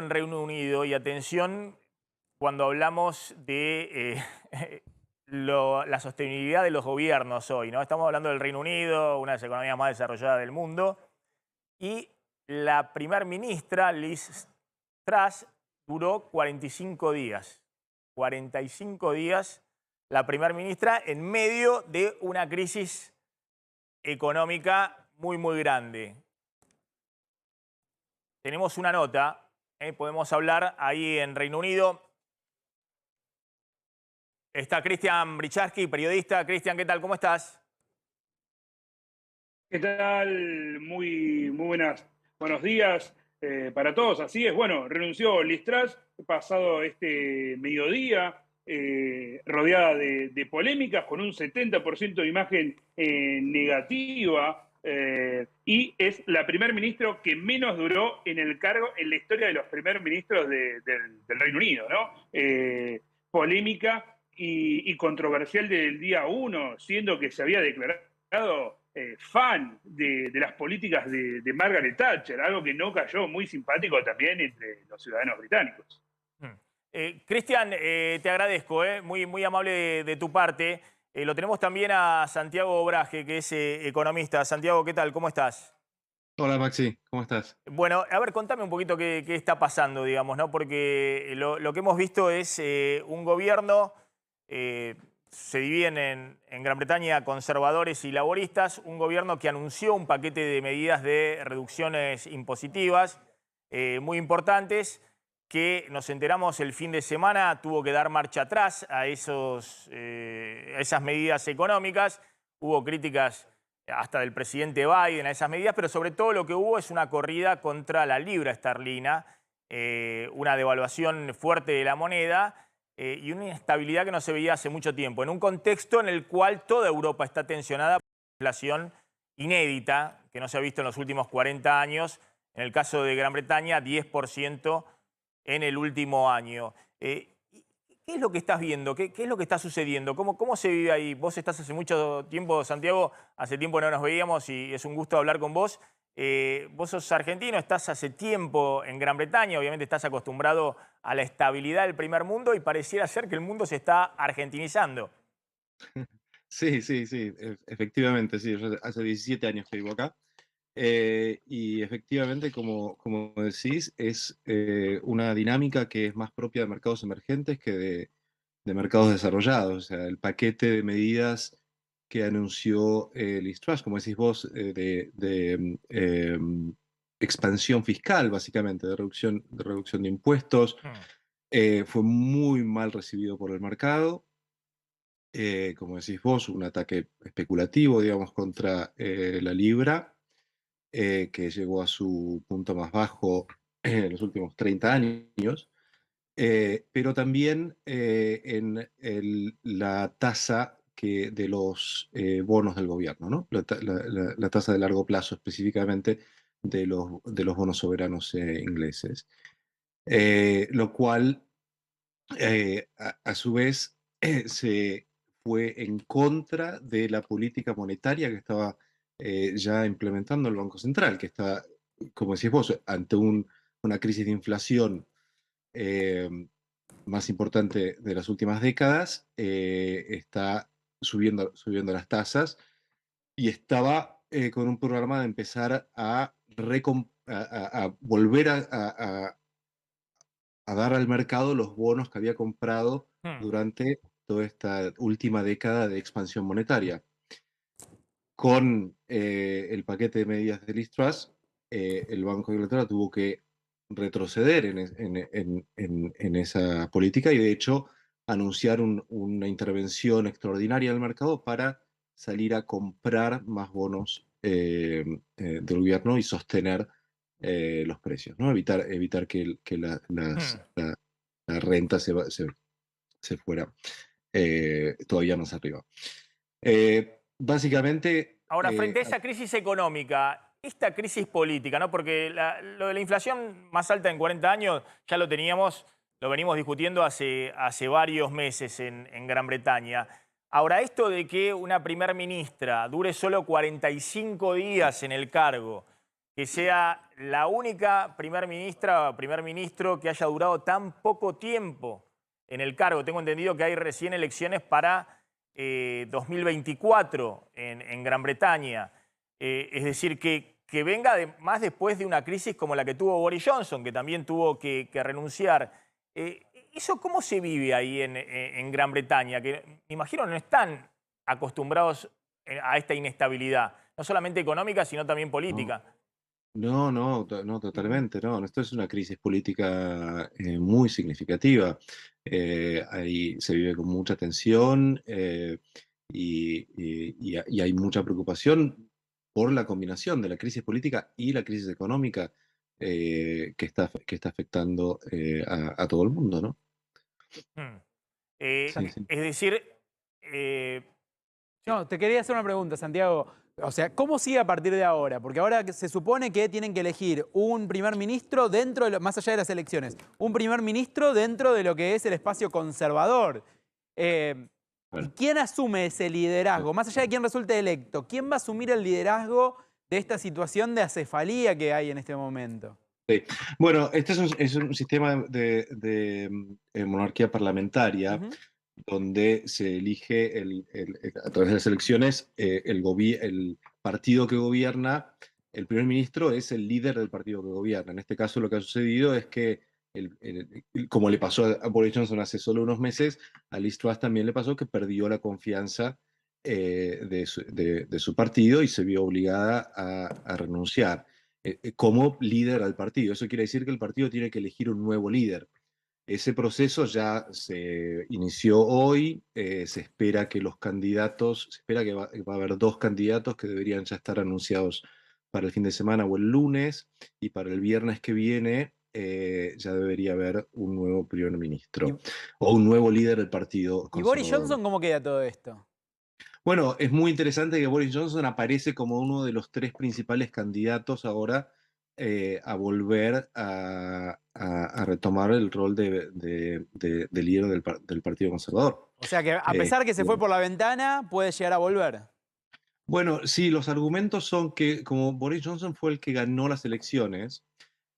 En Reino Unido, y atención cuando hablamos de la sostenibilidad de los gobiernos hoy, ¿no? Estamos hablando del Reino Unido, una de las economías más desarrolladas del mundo, y la primer ministra, Liz Truss, duró 45 días. 45 días la primer ministra en medio de una crisis económica muy grande. Tenemos una nota. Podemos hablar ahí en Reino Unido. Está Cristian Bricharski, periodista. Cristian, ¿qué tal? ¿Cómo estás? ¿Qué tal? Buenos días para todos. Así es, bueno, renunció Liz Truss pasado este mediodía, rodeada de polémicas, con un 70% de imagen negativa, y es la primer ministro que menos duró en el cargo en la historia de los primer ministros del Reino Unido, ¿no? Polémica y controversial del día uno, siendo que se había declarado fan de las políticas de Margaret Thatcher, algo que no cayó muy simpático también entre los ciudadanos británicos. Cristian, te agradezco, muy amable de tu parte. Lo tenemos también a Santiago Braje, que es economista. Santiago, ¿qué tal? ¿Cómo estás? Hola Maxi, ¿cómo estás? Bueno, a ver, contame un poquito qué está pasando, digamos, ¿no? Porque lo que hemos visto es un gobierno, se dividen en Gran Bretaña conservadores y laboristas, un gobierno que anunció un paquete de medidas de reducciones impositivas muy importantes, que nos enteramos el fin de semana tuvo que dar marcha atrás a esas medidas económicas. Hubo críticas hasta del presidente Biden a esas medidas, pero sobre todo lo que hubo es una corrida contra la libra esterlina, una devaluación fuerte de la moneda y una inestabilidad que no se veía hace mucho tiempo, en un contexto en el cual toda Europa está tensionada por una inflación inédita, que no se ha visto en los últimos 40 años, en el caso de Gran Bretaña, 10% en el último año. ¿Qué es lo que estás viendo? ¿Qué es lo que está sucediendo? ¿Cómo se vive ahí? Vos estás hace mucho tiempo, Santiago, hace tiempo no nos veíamos y es un gusto hablar con vos. Vos sos argentino, estás hace tiempo en Gran Bretaña, obviamente estás acostumbrado a la estabilidad del primer mundo y pareciera ser que el mundo se está argentinizando. Sí, efectivamente, sí, yo hace 17 años que vivo acá. Y efectivamente, como decís, es una dinámica que es más propia de mercados emergentes que de mercados desarrollados. O sea, el paquete de medidas que anunció Liz Truss, como decís vos, expansión fiscal, básicamente, de reducción de impuestos, Hmm. fue muy mal recibido por el mercado. Como decís vos, un ataque especulativo, digamos, contra la libra, que llegó a su punto más bajo en los últimos 30 años, pero también la tasa de los bonos del gobierno, ¿no? La tasa de largo plazo específicamente de los bonos soberanos ingleses. Lo cual, a su vez, se fue en contra de la política monetaria que estaba ya implementando el Banco Central, que está, como decís vos, ante una crisis de inflación eh, más importante de las últimas décadas, está subiendo las tasas y estaba con un programa de empezar a volver a dar al mercado los bonos que había comprado Hmm. durante toda esta última década de expansión monetaria. Con el paquete de medidas de Liz Truss, el Banco de Inglaterra tuvo que retroceder en esa política y de hecho anunciar una intervención extraordinaria del mercado para salir a comprar más bonos del gobierno y sostener los precios, ¿no? Evitar que Hmm. la renta se fuera todavía más arriba. Básicamente, Ahora, frente a esa crisis económica, esta crisis política, ¿no? Porque lo de la inflación más alta en 40 años ya lo teníamos, lo venimos discutiendo hace varios meses en Gran Bretaña. Ahora, esto de que una primer ministra dure solo 45 días en el cargo, que sea la única primer ministra o primer ministro que haya durado tan poco tiempo en el cargo. Tengo entendido que hay recién elecciones para 2024 en Gran Bretaña. Es decir, que venga más después de una crisis como la que tuvo Boris Johnson, que también tuvo que renunciar. ¿Eso cómo se vive ahí en Gran Bretaña? Que me imagino no están acostumbrados a esta inestabilidad, no solamente económica, sino también No, política. no, totalmente, no. Esto es una crisis política muy significativa. Ahí se vive con mucha tensión y hay mucha preocupación por la combinación de la crisis política y la crisis económica que está afectando a todo el mundo, ¿no? Mm. Sí, sí. Es decir, eh, sí. No, te quería hacer una pregunta, Santiago. O sea, ¿cómo sigue a partir de ahora? Porque ahora se supone que tienen que elegir un primer ministro dentro de más allá de las elecciones, un primer ministro dentro de lo que es el espacio conservador. ¿Y Bueno. quién asume ese liderazgo? Más allá de quién resulte electo, ¿quién va a asumir el liderazgo de esta situación de acefalía que hay en este momento? Sí. Bueno, este es un sistema de monarquía parlamentaria Ujú. donde se elige a través de las elecciones el partido que gobierna, el primer ministro es el líder del partido que gobierna. En este caso lo que ha sucedido es que, como le pasó a Boris Johnson hace solo unos meses, a Liz Truss también le pasó que perdió la confianza de su partido y se vio obligada a renunciar como líder al partido. Eso quiere decir que el partido tiene que elegir un nuevo líder. Ese proceso ya se inició hoy, se espera que los candidatos, se espera que va a haber dos candidatos que deberían ya estar anunciados para el fin de semana o el lunes, y para el viernes que viene ya debería haber un nuevo primer ¿Y, ministro o un nuevo líder del Partido y Boris Conservador. Johnson cómo queda todo esto? Bueno, es muy interesante que Boris Johnson aparece como uno de los tres principales candidatos ahora a volver a retomar el rol de líder del Partido Conservador. O sea que a Eh, pesar que se fue por la ventana, puede llegar a volver. bueno, sí, los argumentos son que como Boris Johnson fue el que ganó las elecciones,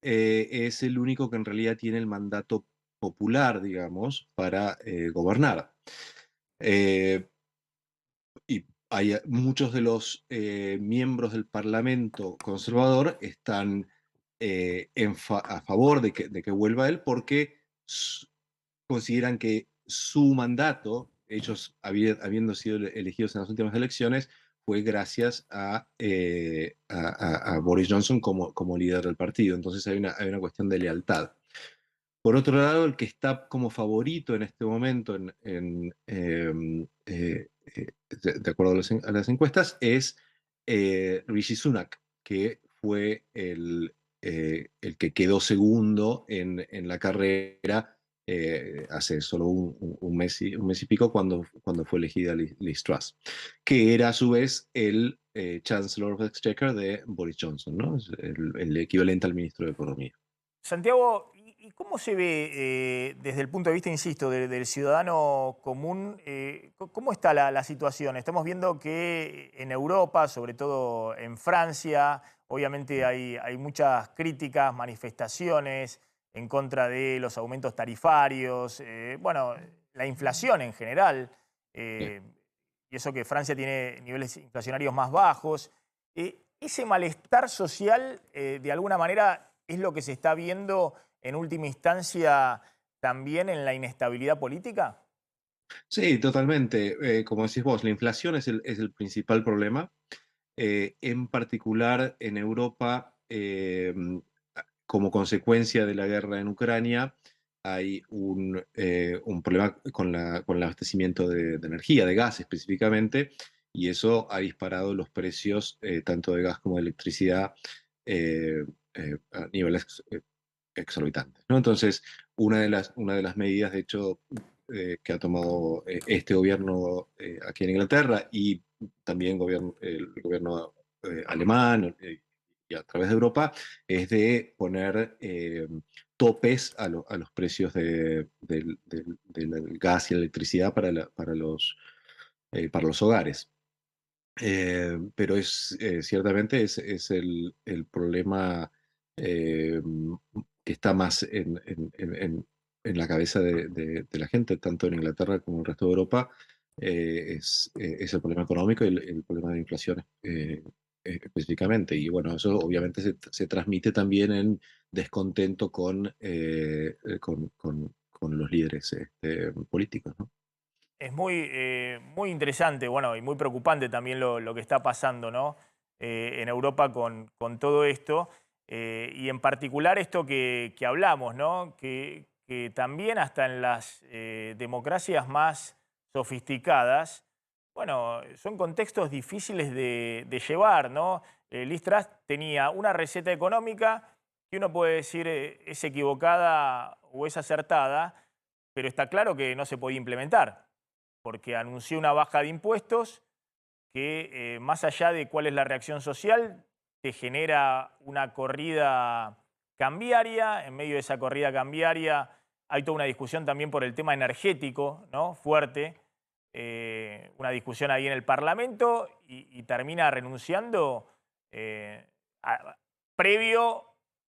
es el único que en realidad tiene el mandato popular, digamos, para gobernar. Eh, y muchos de los miembros del Parlamento conservador están a favor de que vuelva él porque consideran que su mandato, ellos habiendo sido elegidos en las últimas elecciones, fue gracias a Boris Johnson como líder del partido. Entonces hay una cuestión de lealtad. Por otro lado, el que está como favorito en este momento, de acuerdo a las encuestas, es Rishi Sunak, que fue el que quedó segundo en la carrera hace solo un mes y pico cuando fue elegida Liz Truss, que era a su vez el Chancellor of Exchequer de Boris Johnson, ¿no? Es el equivalente al ministro de Economía. Santiago, ¿y cómo se ve desde el punto de vista, insisto, del ciudadano común? ¿Cómo está la situación? Estamos viendo que en Europa, sobre todo en Francia, obviamente hay muchas críticas, manifestaciones en contra de los aumentos tarifarios, bueno, la inflación en general, Bien. y eso que Francia tiene niveles inflacionarios más bajos. Ese malestar social, de alguna manera, es lo que se está viendo en última instancia también en la inestabilidad política. Sí, totalmente. Como decís vos, la inflación es el principal problema. En particular en Europa, como consecuencia de la guerra en Ucrania, hay un problema con el abastecimiento de energía, de gas específicamente, y eso ha disparado los precios tanto de gas como de electricidad eh, a niveles exorbitantes, ¿no? Entonces, una de las medidas, de hecho, que ha tomado este gobierno aquí en Inglaterra y también el gobierno alemán y a través de Europa, es de poner topes a los precios del gas y la electricidad para los hogares. Pero ciertamente es el problema eh, que está más en la cabeza de la gente, tanto en Inglaterra como en el resto de Europa, es el problema económico y el problema de inflación específicamente. Y bueno, eso obviamente se transmite también en descontento con los líderes políticos, ¿no? Es muy interesante, bueno, y muy preocupante también lo que está pasando, ¿no? En Europa con todo esto. Y en particular esto que hablamos, ¿no? Que también hasta en las democracias más sofisticadas, bueno, son contextos difíciles de llevar, ¿no? Liz Truss tenía una receta económica que uno puede decir es equivocada o es acertada, pero está claro que no se podía implementar porque anunció una baja de impuestos que, más allá de cuál es la reacción social, te genera una corrida cambiaria. En medio de esa corrida cambiaria hay toda una discusión también por el tema energético, ¿no? Fuerte, una discusión ahí en el Parlamento y termina renunciando previo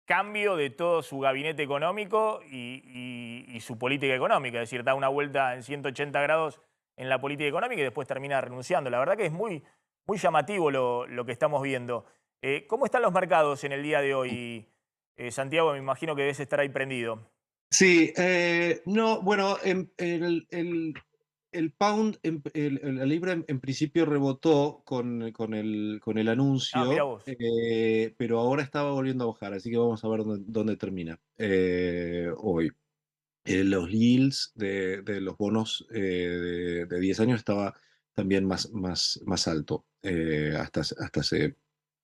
cambio de todo su gabinete económico y su política económica. Es decir, da una vuelta en 180 grados en la política económica y después termina renunciando. La verdad que es muy llamativo lo que estamos viendo. ¿Cómo están los mercados en el día de hoy, Santiago? Me imagino que debes estar ahí prendido. Sí, no, bueno, el pound, la libra en principio rebotó con el Ah, mira anuncio, vos. pero ahora estaba volviendo a bajar, así que vamos a ver dónde termina hoy. Los yields de los bonos de 10 años estaba también más alto, hasta hace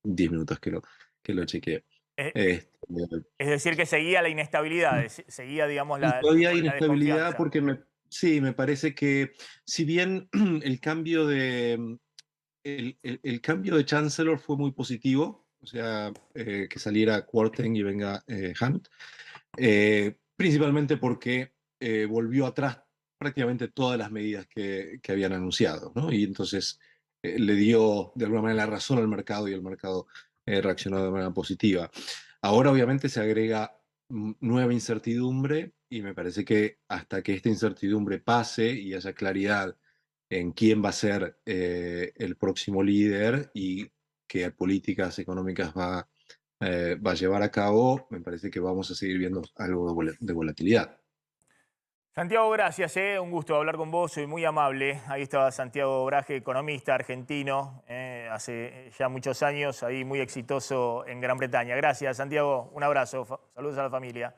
10 minutos que lo chequeé. Eh, Este, es decir, que seguía la inestabilidad, seguía, digamos, Y todavía hay la inestabilidad desconfianza. porque sí, me parece que si bien el cambio el cambio de Chancellor fue muy positivo, o sea, que saliera Kwarteng y venga Hunt, principalmente porque volvió atrás prácticamente todas las medidas que habían anunciado, ¿no? Y entonces le dio de alguna manera la razón al mercado y el mercado reaccionó de manera positiva. Ahora obviamente se agrega nueva incertidumbre y me parece que hasta que esta incertidumbre pase y haya claridad en quién va a ser el próximo líder y qué políticas económicas va a llevar a cabo, me parece que vamos a seguir viendo algo de volatilidad. Santiago, gracias, un gusto hablar con vos, soy muy amable. Ahí estaba Santiago Braje, economista argentino, hace ya muchos años, ahí muy exitoso en Gran Bretaña. Gracias, Santiago, un abrazo, saludos a la familia.